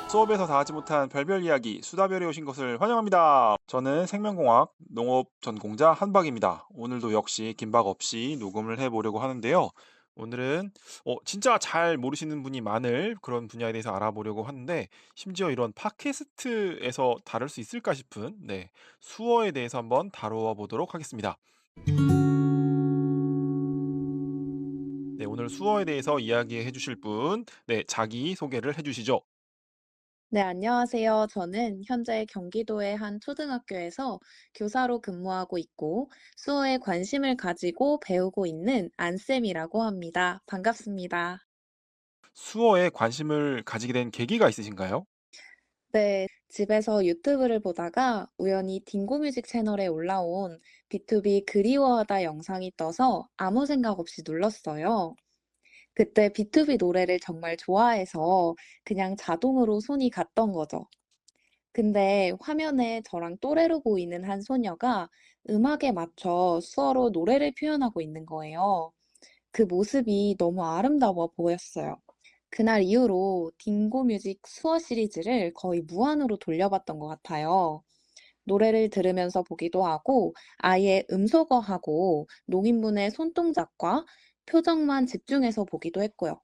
수업에서 다 하지 못한 별별 이야기 수다별에 오신 것을 환영합니다. 저는 생명공학 농업 전공자 한박입니다. 오늘도 역시 긴박 없이 녹음을 해보려고 하는데요. 오늘은 진짜 잘 모르시는 분이 많을 그런 분야에 대해서 알아보려고 하는데 심지어 이런 팟캐스트에서 다룰 수 있을까 싶은 수어에 대해서 한번 다루어 보도록 하겠습니다. 네, 오늘 수어에 대해서 이야기해 주실 분, 자기 소개를 해 주시죠. 네, 안녕하세요. 저는 현재 경기도의 한 초등학교에서 교사로 근무하고 있고, 수어에 관심을 가지고 배우고 있는 안쌤이라고 합니다. 반갑습니다. 수어에 관심을 가지게 된 계기가 있으신가요? 네, 집에서 유튜브를 보다가 우연히 딩고뮤직 채널에 올라온 B2B 그리워하다 영상이 떠서 아무 생각 없이 눌렀어요. 그때 B2B 노래를 정말 좋아해서 그냥 자동으로 손이 갔던 거죠. 근데 화면에 저랑 또래로 보이는 한 소녀가 음악에 맞춰 수어로 노래를 표현하고 있는 거예요. 그 모습이 너무 아름다워 보였어요. 그날 이후로 딩고 뮤직 수어 시리즈를 거의 무한으로 돌려봤던 것 같아요. 노래를 들으면서 보기도 하고 아예 음소거하고 농인분의 손동작과 표정만 집중해서 보기도 했고요.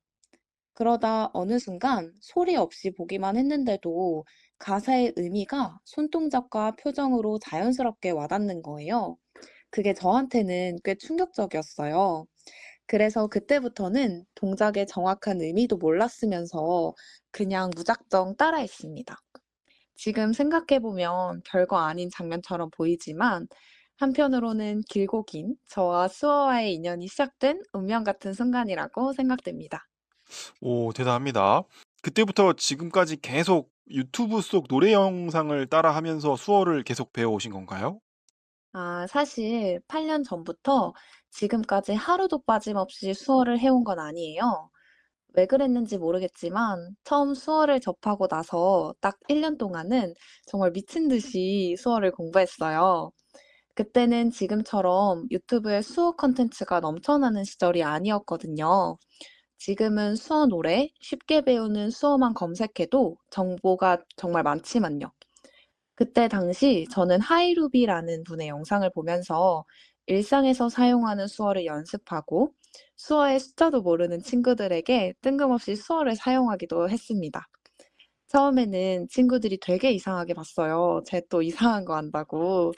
그러다 어느 순간 소리 없이 보기만 했는데도 가사의 의미가 손동작과 표정으로 자연스럽게 와닿는 거예요. 그게 저한테는 꽤 충격적이었어요. 그래서 그때부터는 동작의 정확한 의미도 몰랐으면서 그냥 무작정 따라했습니다. 지금 생각해보면 별거 아닌 장면처럼 보이지만 한편으로는 길고 긴 저와 수어와의 인연이 시작된 운명 같은 순간이라고 생각됩니다. 오, 대단합니다. 그때부터 지금까지 계속 유튜브 속 노래 영상을 따라하면서 수어를 계속 배워오신 건가요? 사실 8년 전부터 지금까지 하루도 빠짐없이 수어를 해온 건 아니에요. 왜 그랬는지 모르겠지만 처음 수어를 접하고 나서 딱 1년 동안은 정말 미친 듯이 수어를 공부했어요. 그때는 지금처럼 유튜브에 수어 콘텐츠가 넘쳐나는 시절이 아니었거든요. 지금은 수어 노래, 쉽게 배우는 수어만 검색해도 정보가 정말 많지만요. 그때 당시 저는 하이루비라는 분의 영상을 보면서 일상에서 사용하는 수어를 연습하고 수어의 숫자도 모르는 친구들에게 뜬금없이 수어를 사용하기도 했습니다. 처음에는 친구들이 되게 이상하게 봤어요. 쟤 또 이상한 거 안다고.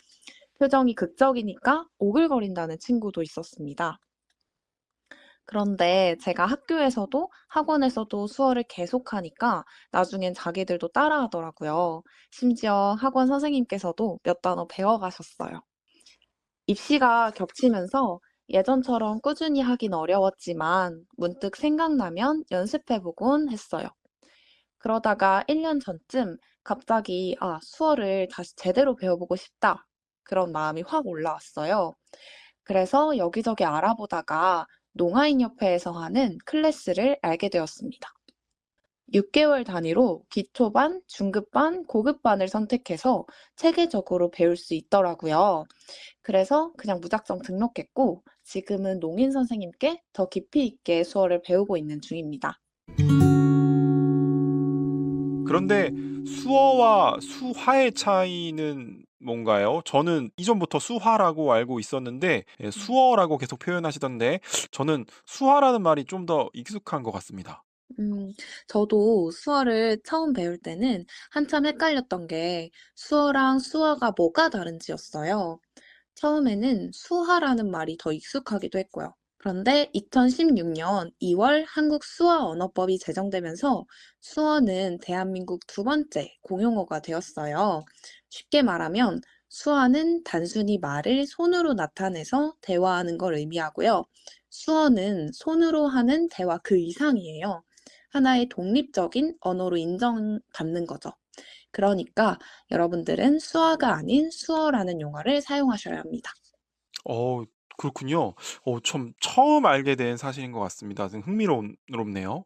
표정이 극적이니까 오글거린다는 친구도 있었습니다. 그런데 제가 학교에서도 학원에서도 수어를 계속하니까 나중엔 자기들도 따라하더라고요. 심지어 학원 선생님께서도 몇 단어 배워가셨어요. 입시가 겹치면서 예전처럼 꾸준히 하긴 어려웠지만 문득 생각나면 연습해보곤 했어요. 그러다가 1년 전쯤 갑자기 수어를 다시 제대로 배워보고 싶다. 그런 마음이 확 올라왔어요. 그래서 여기저기 알아보다가 농아인협회에서 하는 클래스를 알게 되었습니다. 6개월 단위로 기초반, 중급반, 고급반을 선택해서 체계적으로 배울 수 있더라고요. 그래서 그냥 무작정 등록했고, 지금은 농인 선생님께 더 깊이 있게 수어를 배우고 있는 중입니다. 그런데 수어와 수화의 차이는 뭔가요? 저는 이전부터 수화라고 알고 있었는데 수어라고 계속 표현하시던데 저는 수화라는 말이 좀 더 익숙한 것 같습니다. 음, 저도 수어를 처음 배울 때는 한참 헷갈렸던 게 수어랑 수어가 뭐가 다른지였어요. 처음에는 수화라는 말이 더 익숙하기도 했고요. 그런데 2016년 2월 한국 수어 언어법이 제정되면서 수어는 대한민국 두 번째 공용어가 되었어요. 쉽게 말하면 수어는 단순히 말을 손으로 나타내서 대화하는 걸 의미하고요. 수어는 손으로 하는 대화 그 이상이에요. 하나의 독립적인 언어로 인정받는 거죠. 그러니까 여러분들은 수어가 아닌 수어라는 용어를 사용하셔야 합니다. 어 그렇군요. 참 처음 알게 된 사실인 것 같습니다. 좀 흥미롭네요.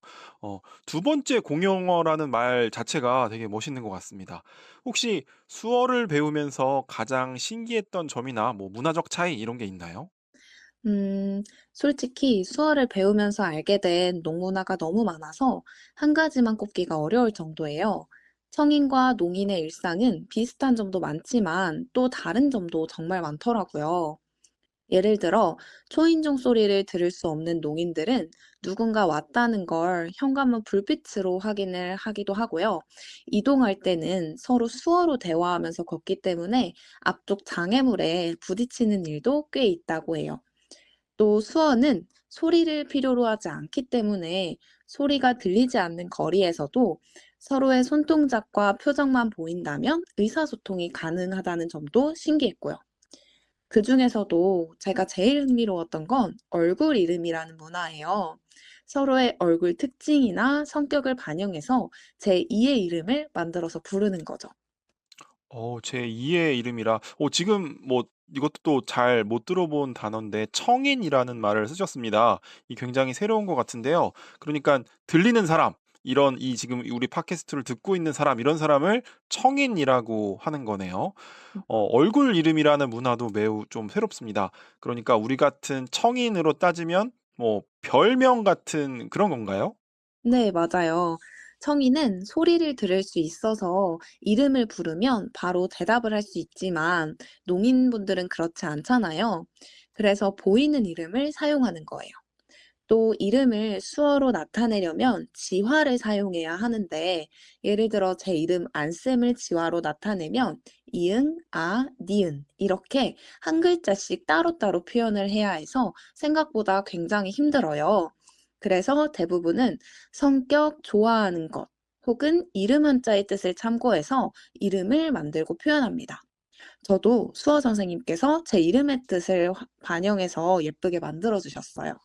두 번째 공용어라는 말 자체가 되게 멋있는 것 같습니다. 혹시 수어를 배우면서 가장 신기했던 점이나 뭐 문화적 차이 이런 게 있나요? 음, 솔직히 수어를 배우면서 알게 된 농문화가 너무 많아서 한 가지만 꼽기가 어려울 정도예요. 성인과 농인의 일상은 비슷한 점도 많지만 또 다른 점도 정말 많더라고요. 예를 들어, 초인종 소리를 들을 수 없는 농인들은 누군가 왔다는 걸 현관문 불빛으로 확인을 하기도 하고요. 이동할 때는 서로 수어로 대화하면서 걷기 때문에 앞쪽 장애물에 부딪히는 일도 꽤 있다고 해요. 또 수어는 소리를 필요로 하지 않기 때문에 소리가 들리지 않는 거리에서도 서로의 손동작과 표정만 보인다면 의사소통이 가능하다는 점도 신기했고요. 그중에서도 제가 제일 흥미로웠던 건 얼굴 이름이라는 문화예요. 서로의 얼굴 특징이나 성격을 반영해서 제2의 이름을 만들어서 부르는 거죠. 제 2의 이름이라 지금 뭐 이것도 또 잘 못 들어본 단어인데 청인이라는 말을 쓰셨습니다. 이 굉장히 새로운 것 같은데요. 그러니깐 들리는 사람, 이런 이 지금 우리 팟캐스트를 듣고 있는 사람, 이런 사람을 청인이라고 하는 거네요. 얼굴 이름이라는 문화도 매우 좀 새롭습니다. 그러니까 우리 같은 청인으로 따지면 뭐 별명 같은 그런 건가요? 네, 맞아요. 청이는 소리를 들을 수 있어서 이름을 부르면 바로 대답을 할 수 있지만 농인분들은 그렇지 않잖아요. 그래서 보이는 이름을 사용하는 거예요. 또 이름을 수어로 나타내려면 지화를 사용해야 하는데 예를 들어 제 이름 안쌤을 지화로 나타내면 이응, 아, 니은 이렇게 한 글자씩 따로따로 표현을 해야 해서 생각보다 굉장히 힘들어요. 그래서 대부분은 성격, 좋아하는 것 혹은 이름 한자의 뜻을 참고해서 이름을 만들고 표현합니다. 저도 수어 선생님께서 제 이름의 뜻을 반영해서 예쁘게 만들어 주셨어요.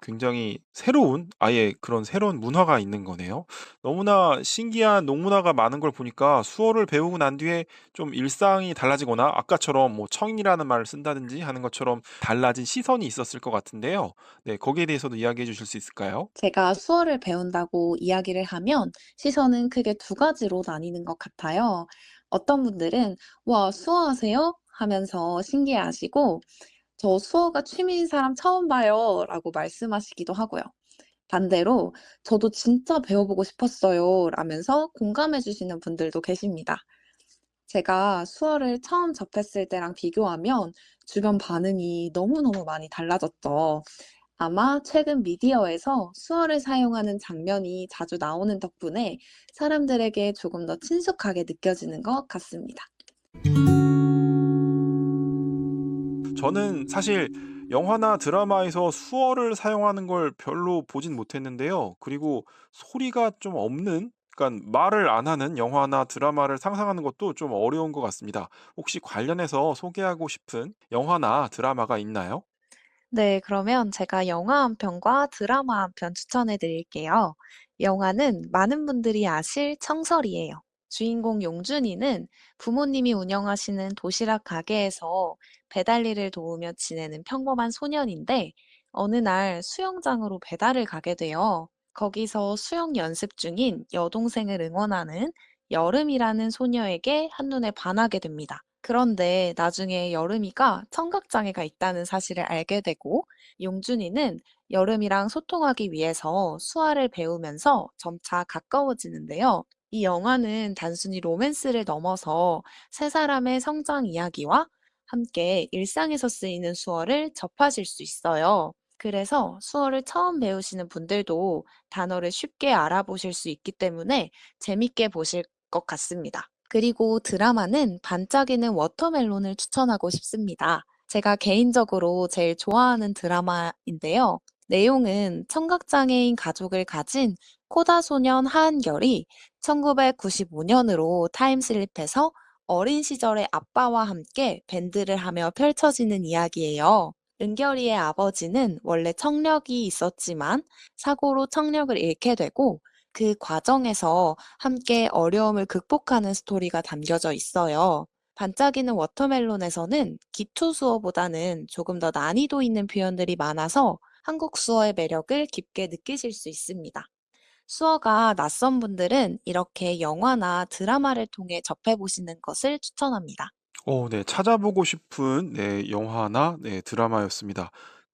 굉장히 새로운, 아예 그런 새로운 문화가 있는 거네요. 너무나 신기한 농문화가 많은 걸 보니까 수어를 배우고 난 뒤에 좀 일상이 달라지거나 아까처럼 뭐 청인이라는 말을 쓴다든지 하는 것처럼 달라진 시선이 있었을 것 같은데요. 네, 거기에 대해서도 이야기해 주실 수 있을까요? 제가 수어를 배운다고 이야기를 하면 시선은 크게 두 가지로 나뉘는 것 같아요. 어떤 분들은 와, 수어하세요? 하면서 신기해하시고, 저 수어가 취미인 사람 처음 봐요. 라고 말씀하시기도 하고요. 반대로 저도 진짜 배워보고 싶었어요. 라면서 공감해 주시는 분들도 계십니다. 제가 수어를 처음 접했을 때랑 비교하면 주변 반응이 너무너무 많이 달라졌죠. 아마 최근 미디어에서 수어를 사용하는 장면이 자주 나오는 덕분에 사람들에게 조금 더 친숙하게 느껴지는 것 같습니다. 저는 사실 영화나 드라마에서 수어를 사용하는 걸 별로 보진 못했는데요. 그리고 소리가 좀 없는, 그러니까 말을 안 하는 영화나 드라마를 상상하는 것도 좀 어려운 것 같습니다. 혹시 관련해서 소개하고 싶은 영화나 드라마가 있나요? 네, 그러면 제가 영화 한 편과 드라마 한 편 추천해 드릴게요. 영화는 많은 분들이 아실 청설이에요. 주인공 용준이는 부모님이 운영하시는 도시락 가게에서 배달 일을 도우며 지내는 평범한 소년인데 어느 날 수영장으로 배달을 가게 돼요. 거기서 수영 연습 중인 여동생을 응원하는 여름이라는 소녀에게 한눈에 반하게 됩니다. 그런데 나중에 여름이가 청각장애가 있다는 사실을 알게 되고 용준이는 여름이랑 소통하기 위해서 수화를 배우면서 점차 가까워지는데요. 이 영화는 단순히 로맨스를 넘어서 세 사람의 성장 이야기와 함께 일상에서 쓰이는 수어를 접하실 수 있어요. 그래서 수어를 처음 배우시는 분들도 단어를 쉽게 알아보실 수 있기 때문에 재밌게 보실 것 같습니다. 그리고 드라마는 반짝이는 워터멜론을 추천하고 싶습니다. 제가 개인적으로 제일 좋아하는 드라마인데요. 내용은 청각장애인 가족을 가진 코다 소년 하은결이 1995년으로 타임슬립해서 어린 시절의 아빠와 함께 밴드를 하며 펼쳐지는 이야기예요. 은결이의 아버지는 원래 청력이 있었지만 사고로 청력을 잃게 되고 그 과정에서 함께 어려움을 극복하는 스토리가 담겨져 있어요. 반짝이는 워터멜론에서는 기초 수어보다는 조금 더 난이도 있는 표현들이 많아서 한국 수어의 매력을 깊게 느끼실 수 있습니다. 수어가 낯선 분들은 이렇게 영화나 드라마를 통해 접해보시는 것을 추천합니다. 네. 찾아보고 싶은 네 영화나 네 드라마였습니다.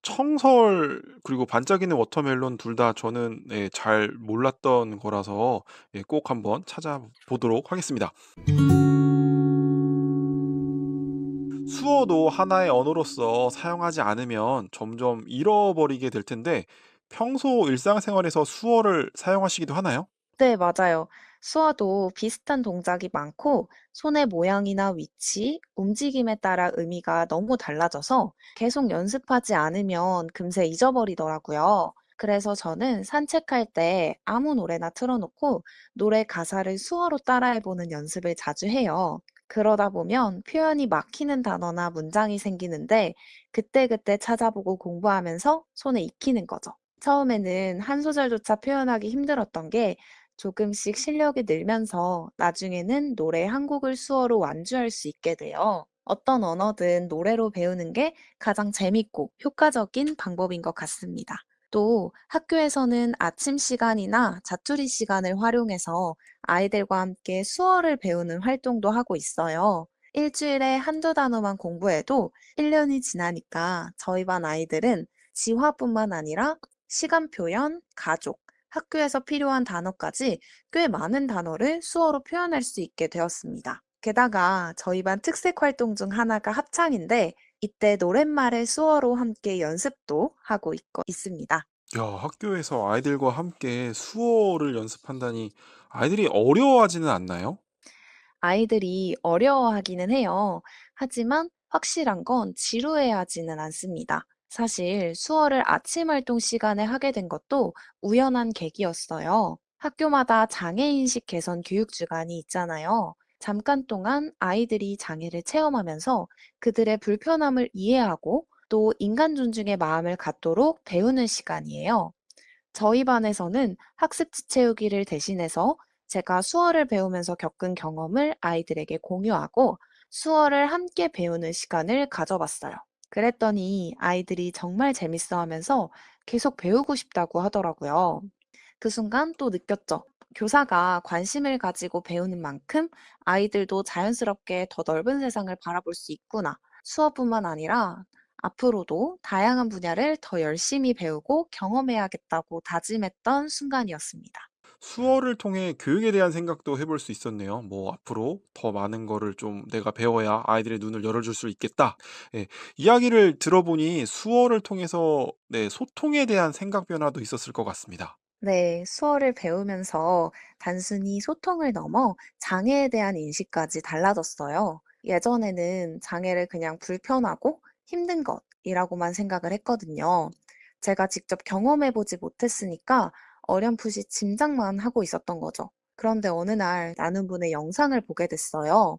청설 그리고 반짝이는 워터멜론 둘 다 저는 잘 몰랐던 거라서 꼭 한번 찾아보도록 하겠습니다. 수어도 하나의 언어로서 사용하지 않으면 점점 잃어버리게 될 텐데 평소 일상생활에서 수어를 사용하시기도 하나요? 네, 맞아요. 수어도 비슷한 동작이 많고 손의 모양이나 위치, 움직임에 따라 의미가 너무 달라져서 계속 연습하지 않으면 금세 잊어버리더라고요. 그래서 저는 산책할 때 아무 노래나 틀어놓고 노래 가사를 수어로 따라해보는 연습을 자주 해요. 그러다 보면 표현이 막히는 단어나 문장이 생기는데 그때그때 찾아보고 공부하면서 손에 익히는 거죠. 처음에는 한 소절조차 표현하기 힘들었던 게 조금씩 실력이 늘면서 나중에는 노래 한 곡을 수어로 완주할 수 있게 돼요. 어떤 언어든 노래로 배우는 게 가장 재밌고 효과적인 방법인 것 같습니다. 또 학교에서는 아침 시간이나 자투리 시간을 활용해서 아이들과 함께 수어를 배우는 활동도 하고 있어요. 일주일에 한두 단어만 공부해도 1년이 지나니까 저희 반 아이들은 지화뿐만 아니라 시간 표현, 가족, 학교에서 필요한 단어까지 꽤 많은 단어를 수어로 표현할 수 있게 되었습니다. 게다가 저희 반 특색 활동 중 하나가 합창인데 이때 노랫말을 수어로 함께 연습도 하고 있습니다. 야, 학교에서 아이들과 함께 수어를 연습한다니 아이들이 어려워하지는 않나요? 아이들이 어려워하기는 해요. 하지만 확실한 건 지루해하지는 않습니다. 사실 수어를 아침 활동 시간에 하게 된 것도 우연한 계기였어요. 학교마다 장애인식 개선 교육 주간이 있잖아요. 잠깐 동안 아이들이 장애를 체험하면서 그들의 불편함을 이해하고 또 인간 존중의 마음을 갖도록 배우는 시간이에요. 저희 반에서는 학습지 채우기를 대신해서 제가 수어를 배우면서 겪은 경험을 아이들에게 공유하고 수어를 함께 배우는 시간을 가져봤어요. 그랬더니 아이들이 정말 재밌어 하면서 계속 배우고 싶다고 하더라고요. 그 순간 또 느꼈죠. 교사가 관심을 가지고 배우는 만큼 아이들도 자연스럽게 더 넓은 세상을 바라볼 수 있구나. 수업뿐만 아니라 앞으로도 다양한 분야를 더 열심히 배우고 경험해야겠다고 다짐했던 순간이었습니다. 수어를 통해 교육에 대한 생각도 해볼 수 있었네요. 뭐 앞으로 더 많은 거를 좀 내가 배워야 아이들의 눈을 열어줄 수 있겠다. 예, 이야기를 들어보니 수어를 통해서 소통에 대한 생각 변화도 있었을 것 같습니다. 네, 수어를 배우면서 단순히 소통을 넘어 장애에 대한 인식까지 달라졌어요. 예전에는 장애를 그냥 불편하고 힘든 것이라고만 생각을 했거든요. 제가 직접 경험해보지 못했으니까 어렴풋이 짐작만 하고 있었던 거죠. 그런데 어느 날 나눈 분의 영상을 보게 됐어요.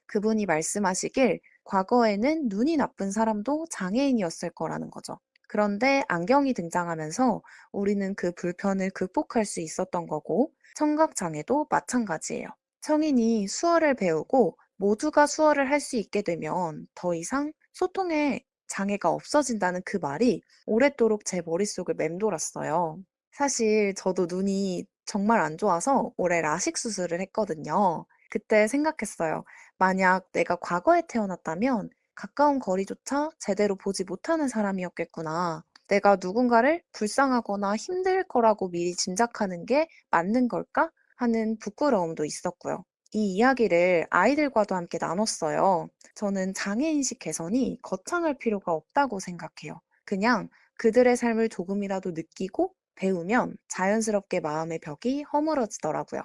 그분이 말씀하시길 과거에는 눈이 나쁜 사람도 장애인이었을 거라는 거죠. 그런데 안경이 등장하면서 우리는 그 불편을 극복할 수 있었던 거고, 청각장애도 마찬가지예요. 성인이 수어를 배우고 모두가 수어를 할 수 있게 되면 더 이상 소통에 장애가 없어진다는 그 말이 오랫도록 제 머릿속을 맴돌았어요. 사실 저도 눈이 정말 안 좋아서 올해 라식 수술을 했거든요. 그때 생각했어요. 만약 내가 과거에 태어났다면 가까운 거리조차 제대로 보지 못하는 사람이었겠구나. 내가 누군가를 불쌍하거나 힘들 거라고 미리 짐작하는 게 맞는 걸까? 하는 부끄러움도 있었고요. 이 이야기를 아이들과도 함께 나눴어요. 저는 장애인식 개선이 거창할 필요가 없다고 생각해요. 그냥 그들의 삶을 조금이라도 느끼고 배우면 자연스럽게 마음의 벽이 허물어지더라고요.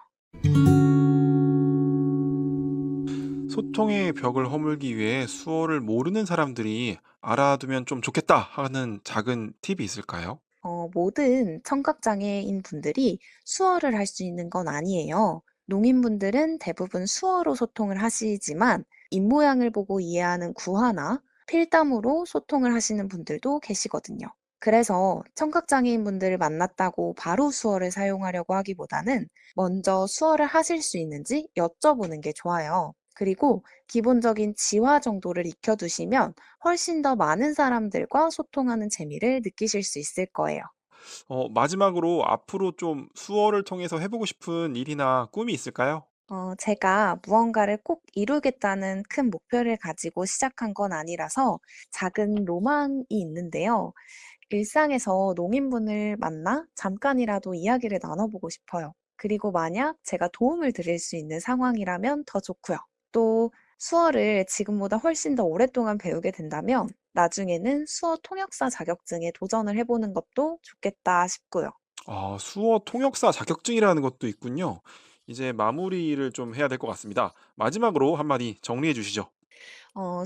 소통의 벽을 허물기 위해 수어를 모르는 사람들이 알아두면 좀 좋겠다 하는 작은 팁이 있을까요? 모든 청각장애인 분들이 수어를 할 수 있는 건 아니에요. 농인분들은 대부분 수어로 소통을 하시지만 입모양을 보고 이해하는 구화나 필담으로 소통을 하시는 분들도 계시거든요. 그래서 청각장애인 분들을 만났다고 바로 수어를 사용하려고 하기보다는 먼저 수어를 하실 수 있는지 여쭤보는 게 좋아요. 그리고 기본적인 지화 정도를 익혀두시면 훨씬 더 많은 사람들과 소통하는 재미를 느끼실 수 있을 거예요. 마지막으로 앞으로 좀 수어를 통해서 해보고 싶은 일이나 꿈이 있을까요? 제가 무언가를 꼭 이루겠다는 큰 목표를 가지고 시작한 건 아니라서 작은 로망이 있는데요. 일상에서 농인분을 만나 잠깐이라도 이야기를 나눠보고 싶어요. 그리고 만약 제가 도움을 드릴 수 있는 상황이라면 더 좋고요. 또 수어를 지금보다 훨씬 더 오랫동안 배우게 된다면 나중에는 수어 통역사 자격증에 도전을 해보는 것도 좋겠다 싶고요. 아, 수어 통역사 자격증이라는 것도 있군요. 이제 마무리를 좀 해야 될 것 같습니다. 마지막으로 한마디 정리해 주시죠.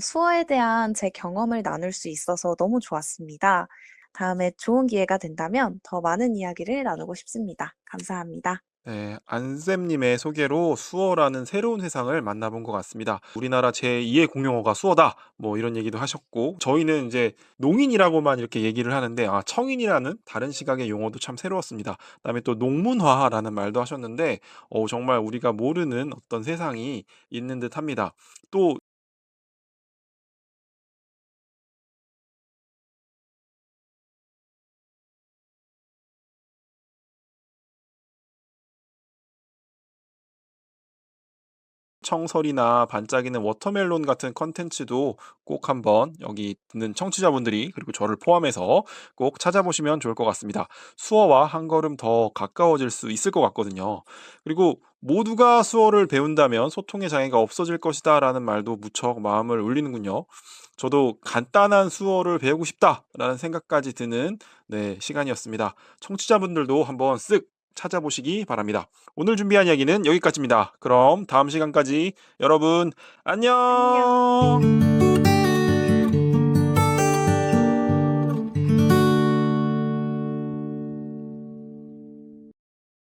수어에 대한 제 경험을 나눌 수 있어서 너무 좋았습니다. 다음에 좋은 기회가 된다면 더 많은 이야기를 나누고 싶습니다. 감사합니다. 네, 안쌤님의 소개로 수어라는 새로운 세상을 만나본 것 같습니다. 우리나라 제2의 공용어가 수어다. 뭐 이런 얘기도 하셨고, 저희는 이제 농인이라고만 이렇게 얘기를 하는데, 아, 청인이라는 다른 시각의 용어도 참 새로웠습니다. 그다음에 또 농문화라는 말도 하셨는데, 정말 우리가 모르는 어떤 세상이 있는 듯 합니다. 또 청설이나 반짝이는 워터멜론 같은 컨텐츠도 꼭 한번 여기 듣는 청취자분들이 그리고 저를 포함해서 꼭 찾아보시면 좋을 것 같습니다. 수어와 한 걸음 더 가까워질 수 있을 것 같거든요. 그리고 모두가 수어를 배운다면 소통의 장애가 없어질 것이다라는 말도 무척 마음을 울리는군요. 저도 간단한 수어를 배우고 싶다라는 생각까지 드는 네, 시간이었습니다. 청취자분들도 한번 쓱 찾아보시기 바랍니다. 오늘 준비한 이야기는 여기까지입니다. 그럼 다음 시간까지 여러분 안녕! 안녕.